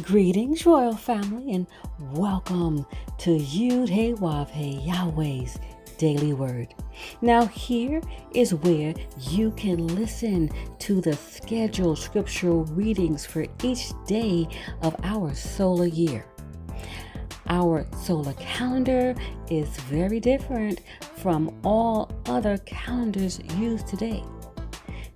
Greetings, royal family, and welcome to Yahweh, Yahweh's Daily Word. Now, here is where you can listen to the scheduled scriptural readings for each day of our solar year. Our solar calendar is very different from all other calendars used today.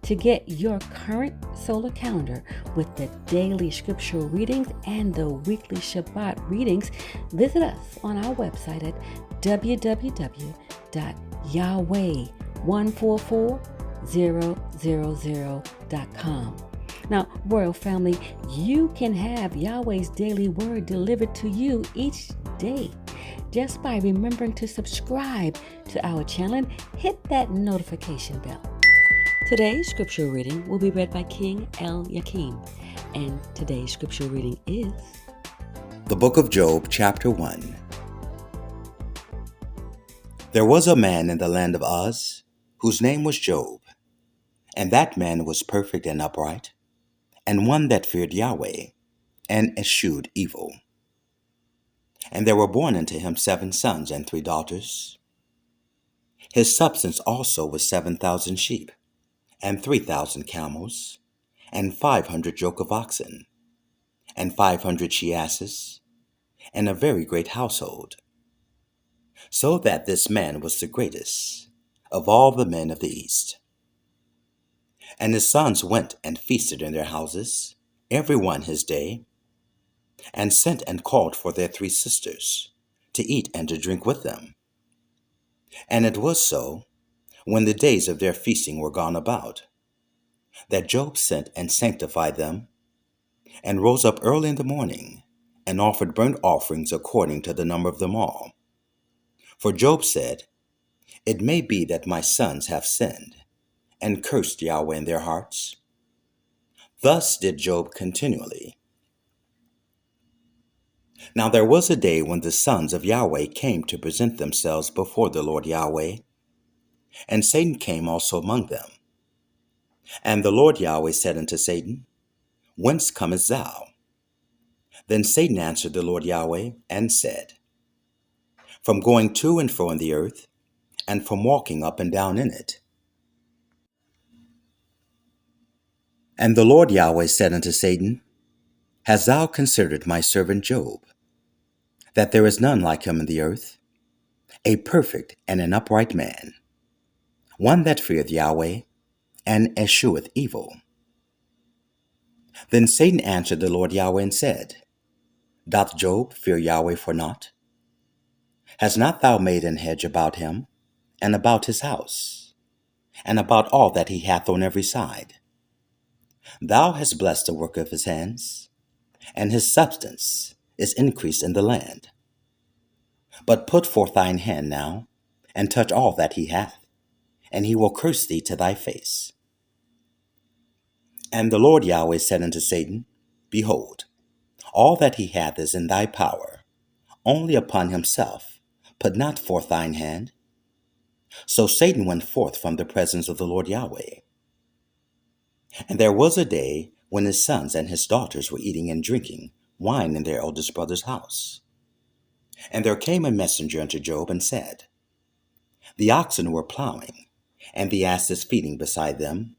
To get your current solar calendar with the daily scriptural readings and the weekly Shabbat readings, visit us on our website at www.yahweh144000.com. Now, royal family, you can have Yahweh's daily word delivered to you each day just by remembering to subscribe to our channel and hit that notification bell. Today's scripture reading will be read by King Eliakim, and today's scripture reading is The Book of Job, Chapter 1. There was a man in the land of Uz, whose name was Job, and that man was perfect and upright, and one that feared Yahweh, and eschewed evil. And there were born unto him 7 sons and 3 daughters. His substance also was 7,000 sheep, and 3,000 camels, and 500 yoke of oxen, and 500 she asses, and a very great household. So that this man was the greatest of all the men of the east. And his sons went and feasted in their houses, every one his day, and sent and called for their 3 sisters, to eat and to drink with them. And it was so, when the days of their feasting were gone about, that Job sent and sanctified them, and rose up early in the morning, and offered burnt offerings according to the number of them all. For Job said, It may be that my sons have sinned, and cursed Yahweh in their hearts. Thus did Job continually. Now there was a day when the sons of Yahweh came to present themselves before the Lord Yahweh, and Satan came also among them. And the Lord Yahweh said unto Satan, Whence comest thou? Then Satan answered the Lord Yahweh, and said, From going to and fro in the earth, and from walking up and down in it. And the Lord Yahweh said unto Satan, Hast thou considered my servant Job, that there is none like him in the earth, a perfect and an upright man, one that feareth Yahweh, and escheweth evil? Then Satan answered the Lord Yahweh and said, Doth Job fear Yahweh for naught? Hast not thou made an hedge about him, and about his house, and about all that he hath on every side? Thou hast blessed the work of his hands, and his substance is increased in the land. But put forth thine hand now, and touch all that he hath, and he will curse thee to thy face. And the Lord Yahweh said unto Satan, Behold, all that he hath is in thy power, only upon himself put not forth thine hand. So Satan went forth from the presence of the Lord Yahweh. And there was a day when his sons and his daughters were eating and drinking wine in their eldest brother's house. And there came a messenger unto Job, and said, The oxen were plowing, and the asses feeding beside them,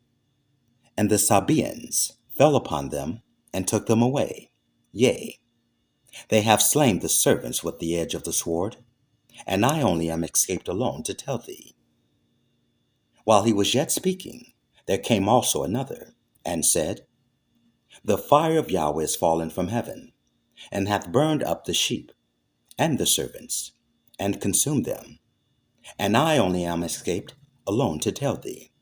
and the Sabaeans fell upon them, and took them away. Yea, they have slain the servants with the edge of the sword, and I only am escaped alone to tell thee. While he was yet speaking, there came also another, and said, The fire of Yahweh is fallen from heaven, and hath burned up the sheep, and the servants, and consumed them, and I only am escaped alone to tell thee.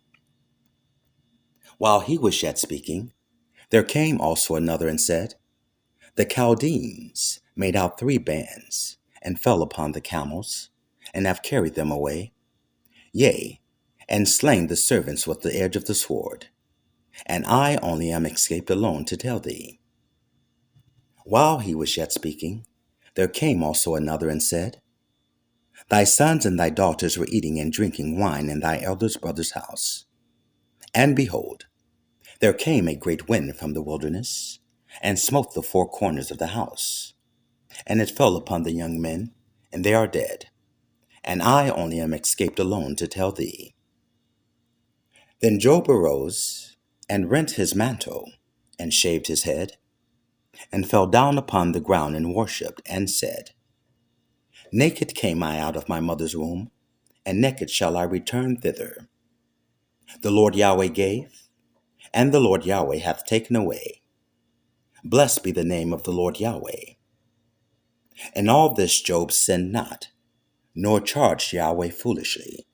While he was yet speaking, there came also another, and said, The Chaldeans made out 3 bands, and fell upon the camels, and have carried them away, yea, and slain the servants with the edge of the sword, and I only am escaped alone to tell thee. While he was yet speaking, there came also another, and said, Thy sons and thy daughters were eating and drinking wine in thy eldest brother's house. And behold, there came a great wind from the wilderness, and smote the four corners of the house. And it fell upon the young men, and they are dead, and I only am escaped alone to tell thee. Then Job arose, and rent his mantle, and shaved his head, and fell down upon the ground and worshipped, and said, Naked came I out of my mother's womb, and naked shall I return thither. The Lord Yahweh gave, and the Lord Yahweh hath taken away. Blessed be the name of the Lord Yahweh. In all this Job sinned not, nor charged Yahweh foolishly.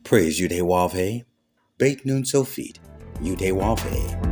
Praise Yahweh, Beit Nun Sofit, Yahweh.